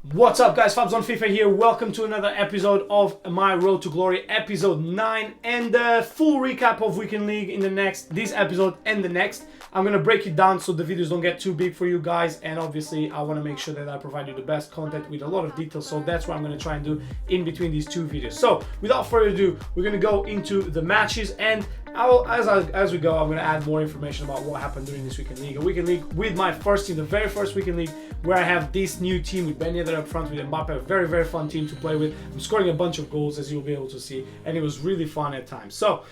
What's up guys, Fabs on FIFA here. Welcome to another episode of my Road to Glory, episode 9, and a full recap of Weekend League in this episode and the next. I'm going to break it down so the videos don't get too big for you guys, and obviously I want to make sure that I provide you the best content with a lot of detail, so that's what I'm going to try and do in between these two videos. So without further ado, we're going to go into the matches, and as we go, I'm going to add more information about what happened during this Weekend League. A Weekend League with my first team, the very first Weekend League, where I have this new team with Ben Yedder up front with Mbappe. A very, very fun team to play with. I'm scoring a bunch of goals, as you'll be able to see, and it was really fun at times. So,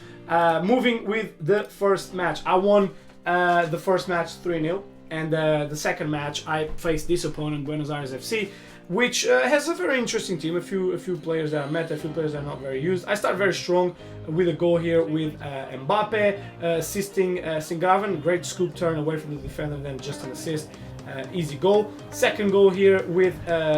moving with the first match. I won the first match 3-0, and the second match I faced this opponent, Buenos Aires FC, which has a very interesting team. A few players that I met, a few players that are not very used. I start very strong with a goal here with Mbappe assisting Singraven. Great scoop turn away from the defender, and then just an assist. Easy goal. Second goal here with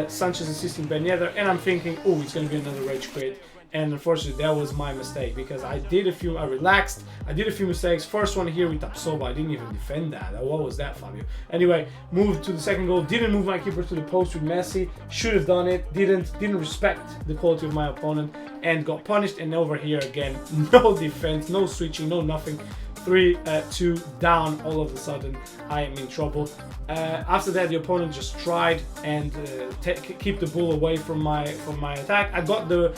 Sanchez assisting Ben Yedder, and I'm thinking, oh, it's going to be another rage quit. And unfortunately, that was my mistake because I relaxed. I did a few mistakes. First one here with Tapsoba, I didn't even defend that. What was that, Fabio? Anyway, moved to the second goal. Didn't move my keeper to the post with Messi. Should have done it. Didn't respect the quality of my opponent and got punished. And over here again, no defense, no switching, no nothing. 3-2 down. All of a sudden, I am in trouble. After that, the opponent just tried and keep the ball away from my attack. I got the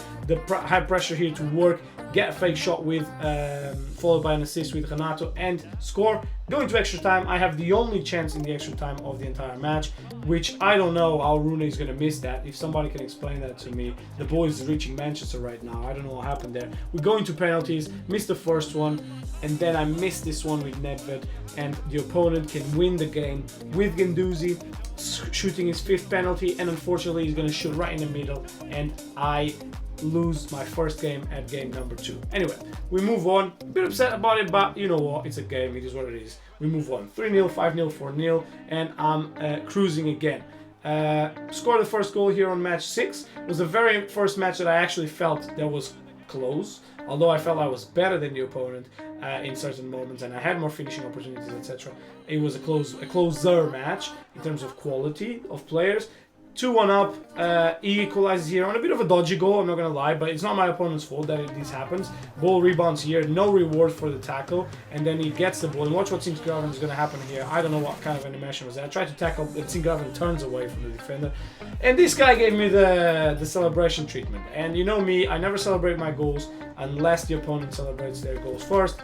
high pressure here to work, get a fake shot with followed by an assist with Renato and score. Going to extra time, I have the only chance in the extra time of the entire match, which I don't know how Rooney is going to miss that. If somebody can explain that to me. The ball is reaching Manchester right now. I don't know what happened there. We're going to penalties, missed the first one, and then I missed this one with Nedved, and the opponent can win the game with Guendouzi shooting his 5th penalty, and unfortunately he's going to shoot right in the middle, and I lose my first game at game number 2. Anyway, we move on. A bit upset about it, but you know what? It's a game. It is what it is. We move on. 3-0, 5-0, 4-0, and I'm cruising again. Scored the first goal here on match 6. It was the very first match that I actually felt that was close, although I felt I was better than the opponent in certain moments and I had more finishing opportunities, etc. It was a closer match in terms of quality of players. 2-1 up, he equalizes here on a bit of a dodgy goal, I'm not going to lie, but it's not my opponent's fault that this happens. Ball rebounds here, no reward for the tackle, and then he gets the ball. And watch what Singraven is going to happen here. I don't know what kind of animation was that. I tried to tackle, but Singraven turns away from the defender. And this guy gave me the celebration treatment. And you know me, I never celebrate my goals unless the opponent celebrates their goals first.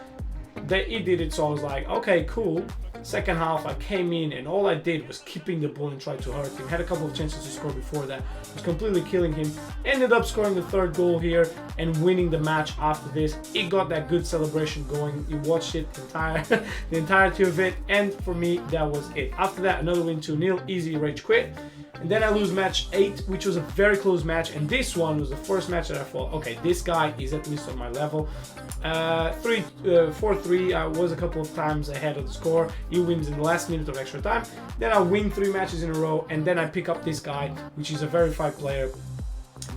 He did it, so I was like, okay, cool. Second half, I came in and all I did was keeping the ball and try to hurt him. Had a couple of chances to score before that. Was completely killing him. Ended up scoring the 3rd goal here and winning the match after this. It got that good celebration going. You watched it the entirety of it, and for me, that was it. After that, another win 2-0, easy rage quit. And then I lose match 8, which was a very close match, and this one was the first match that I thought, okay, this guy is at least on my level. 4-3, I was a couple of times ahead of the score. He wins in the last minute of extra time. Then I win 3 matches in a row, and then I pick up this guy, which is a verified player.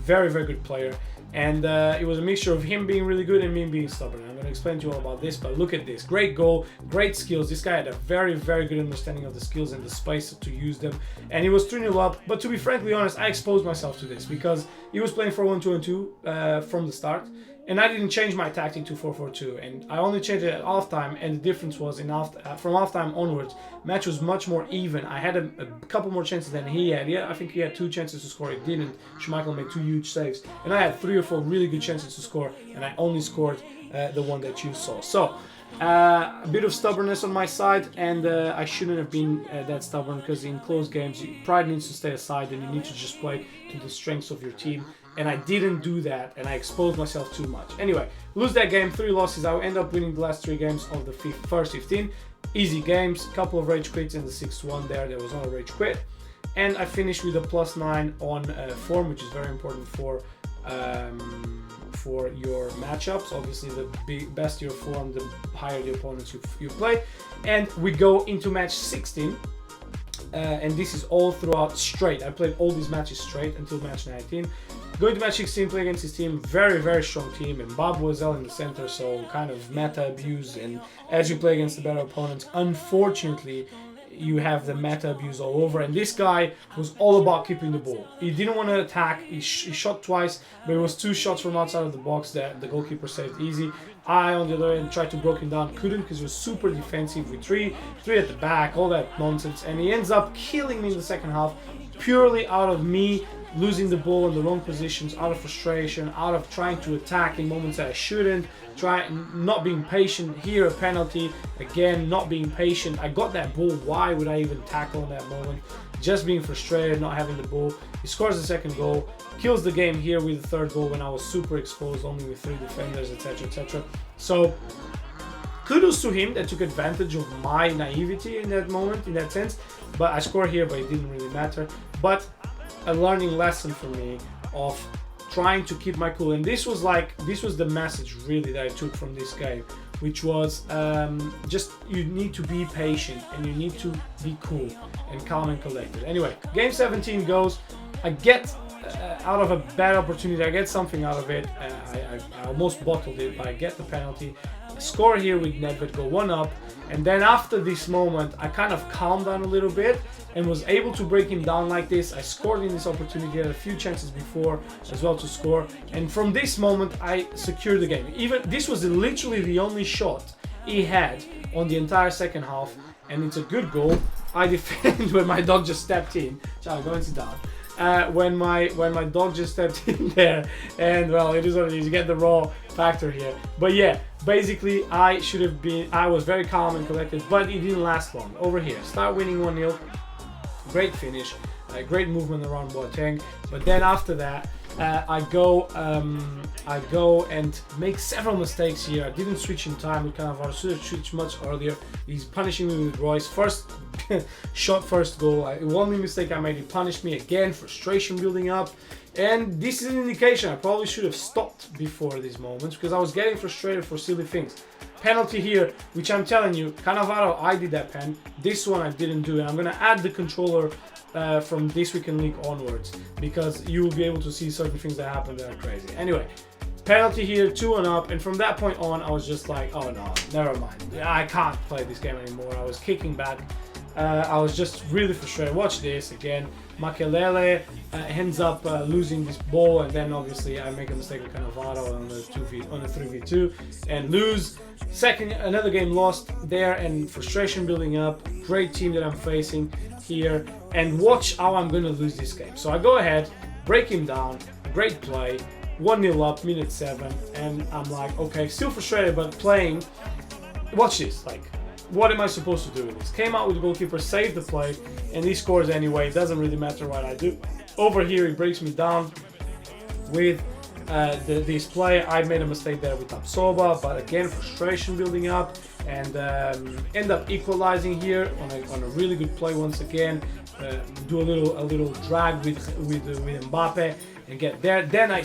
Very, very good player. And it was a mixture of him being really good and me being stubborn. I'm going to explain to you all about this, but look at this. Great goal, great skills. This guy had a very, very good understanding of the skills and the space to use them. And he was 3-0 up. But to be frankly honest, I exposed myself to this because he was playing 4-1-2-2 from the start. And I didn't change my tactic to 4-4-2, and I only changed it at halftime, and the difference was from halftime onwards, match was much more even. I had a couple more chances than he had. Yeah, I think he had 2 chances to score. He didn't. Schmeichel made 2 huge saves, and I had 3 or 4 really good chances to score, and I only scored the one that you saw. So a bit of stubbornness on my side, and I shouldn't have been that stubborn because in close games, pride needs to stay aside, and you need to just play to the strengths of your team. And I didn't do that, and I exposed myself too much. Anyway, lose that game, 3 losses. I end up winning the last 3 games of the first 15. Easy games, couple of rage quits in the 6th one there was not a rage quit. And I finished with a +9 on form, which is very important for your matchups. Obviously, the best your form, the higher the opponents you play. And we go into match 16. And this is all throughout straight. I played all these matches straight until match 19. Going to match 16, play against his team, very, very strong team, and Bob Wazell in the center, so kind of meta abuse. And as you play against the better opponents, unfortunately, you have the meta abuse all over. And this guy was all about keeping the ball. He didn't want to attack. He shot twice, but it was 2 shots from outside of the box that the goalkeeper saved easy. I, on the other end, tried to break him down, couldn't, because he was super defensive with three at the back, all that nonsense. And he ends up killing me in the second half, purely out of me losing the ball in the wrong positions, out of frustration, out of trying to attack in moments that I shouldn't, not being patient. Here a penalty, again not being patient. I got that ball, why would I even tackle in that moment? Just being frustrated, not having the ball. He scores the second goal, kills the game here with the third goal when I was super exposed, only with 3 defenders, etc, etc. So kudos to him that took advantage of my naivety in that moment, in that sense. But I scored here, but it didn't really matter. But a learning lesson for me of trying to keep my cool. And this was the message really that I took from this game, which was just you need to be patient and you need to be cool and calm and collected. Anyway, game 17 goes. I get out of a bad opportunity, I get something out of it. I almost bottled it, but I get the penalty. Score here with Nedved, go 1-up, and then after this moment I kind of calmed down a little bit and was able to break him down like this. I scored in this opportunity, had a few chances before as well to score, and from this moment I secured the game. Even this was literally the only shot he had on the entire second half, and it's a good goal. I defend when my dog just stepped in. Ciao, go and sit down. When my dog just stepped in there, and well, it is what it is. You get the raw factor here. But yeah, basically I was very calm and collected, but it didn't last long. Over here, start winning 1-0, great finish, great movement around Boateng. But then after that, I go and make several mistakes here. I didn't switch in time. I should have switched much earlier. He's punishing me with Royce. First shot, first goal. Only mistake I made, he punished me again. Frustration building up. And this is an indication I probably should have stopped before these moments, because I was getting frustrated for silly things. Penalty here, which I'm telling you, Cannavaro, I did that pen. This one I didn't do, and I'm gonna add the controller from this week in league onwards, because you will be able to see certain things that happen that are crazy. Anyway, penalty here, 2-up, and from that point on I was just like, oh no, never mind, I can't play this game anymore. I was kicking back. I was just really frustrated. Watch this again. Makelele ends up losing this ball, and then obviously I make a mistake with Cannavaro on the 3v2 and lose. Another game lost there, and frustration building up. Great team that I'm facing here, and watch how I'm gonna lose this game. So I go ahead, break him down, great play, 1-0 up, minute 7, and I'm like, okay, still frustrated, but playing. Watch this, like, what am I supposed to do with this? Came out with the goalkeeper, saved the play, and he scores anyway. It doesn't really matter what I do. Over here, he breaks me down with this play. I made a mistake there with Tapsoba, but again, frustration building up, and end up equalizing here on a really good play once again. Do a little drag with Mbappe and get there. Then I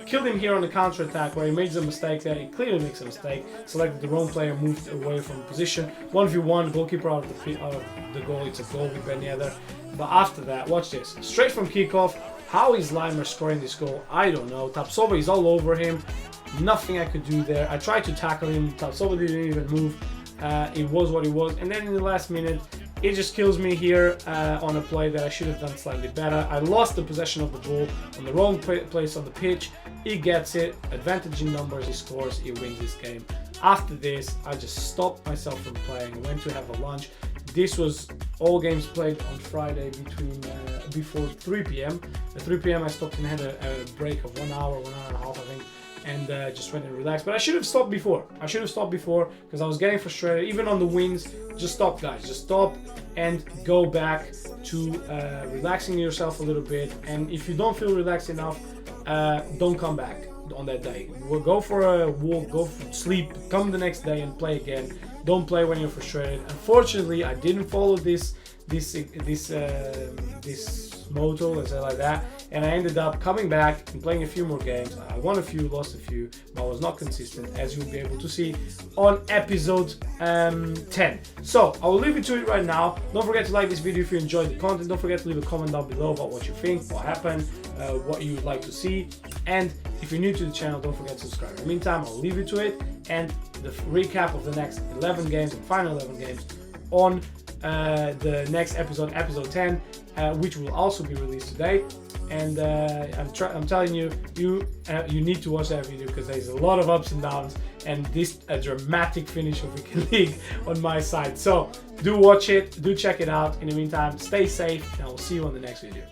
killed him here on the counter attack, where he made a mistake there. He clearly makes a mistake, selected the wrong player, moved away from the position. 1v1, goalkeeper out of the goal. It's a goal with Ben Yedder. But after that, watch this. Straight from kickoff. How is Leimer scoring this goal? I don't know. Tapsoba is all over him. Nothing I could do there. I tried to tackle him. Tapsoba didn't even move. It was what it was. And then in the last minute, it just kills me here on a play that I should have done slightly better. I lost the possession of the ball on the wrong place on the pitch. He gets it. Advantage in numbers. He scores. He wins this game. After this, I just stopped myself from playing. I went to have a lunch. This was all games played on Friday before 3 p.m. At 3 p.m. I stopped and had a break of 1 hour, 1 hour and a half, I think, and just went and relaxed. But I should have stopped before. Because I was getting frustrated. Even on the wins, just stop, guys. Just stop and go back to relaxing yourself a little bit. And if you don't feel relaxed enough, don't come back on that day. We'll go for a walk, go for sleep, come the next day and play again. Don't play when you're frustrated. Unfortunately, I didn't follow this motto, let's say like that, and I ended up coming back and playing a few more games. I won a few, lost a few, but I was not consistent, as you'll be able to see on episode 10. So I will leave you to it right now. Don't forget to like this video if you enjoyed the content. Don't forget to leave a comment down below about what you think, what happened, what you would like to see, and if you're new to the channel, don't forget to subscribe. In the meantime, I'll leave you to it, and the recap of the next 11 games, the final 11 games, on the next episode, episode 10, which will also be released today. And I'm telling you, you need to watch that video because there's a lot of ups and downs, and this a dramatic finish of Weekend League on my side. So do watch it, do check it out. In the meantime, stay safe, and I will see you on the next video.